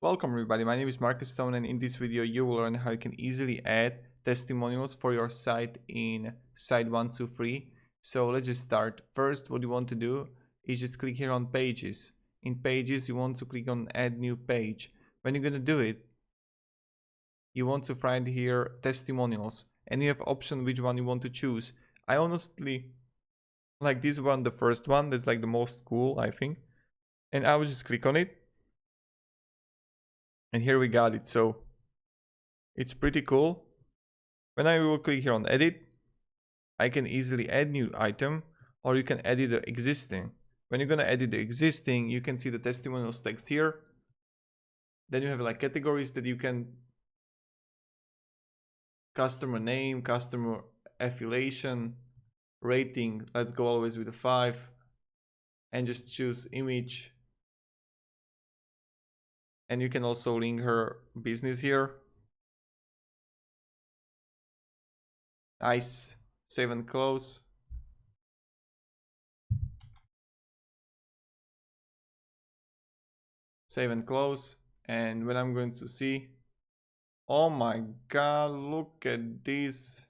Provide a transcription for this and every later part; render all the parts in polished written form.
Welcome everybody, my name is Marcus Stone, and in this video you will learn how you can easily add testimonials for your site in Site123. So let's just start. First, what you want to do is just click here on pages. In pages you want to click on add new page. When you're gonna do it, you want to find here testimonials and you have option which one you want to choose. I honestly like this one, the first one, that's like the most cool I think, and I will just click on it. And here we got it, so it's pretty cool. When I will click here on edit, I can easily add new item, or you can edit the existing. When you're gonna edit the existing, you can see the testimonials text here. Then you have like categories that you can, customer name, customer affiliation, rating, let's go always with a 5, and just choose image. And you can also link her business here. Nice. Save and close. Save and close. And when I'm going to see, oh my god, look at this.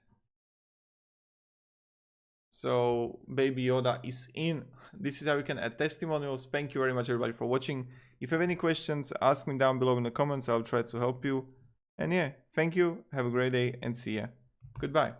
So Baby Yoda is in. This is how you can add testimonials. Thank you very much everybody for watching. If you have any questions, ask me down below in the comments. I'll try to help you. And yeah, thank you. Have a great day and see ya. Goodbye.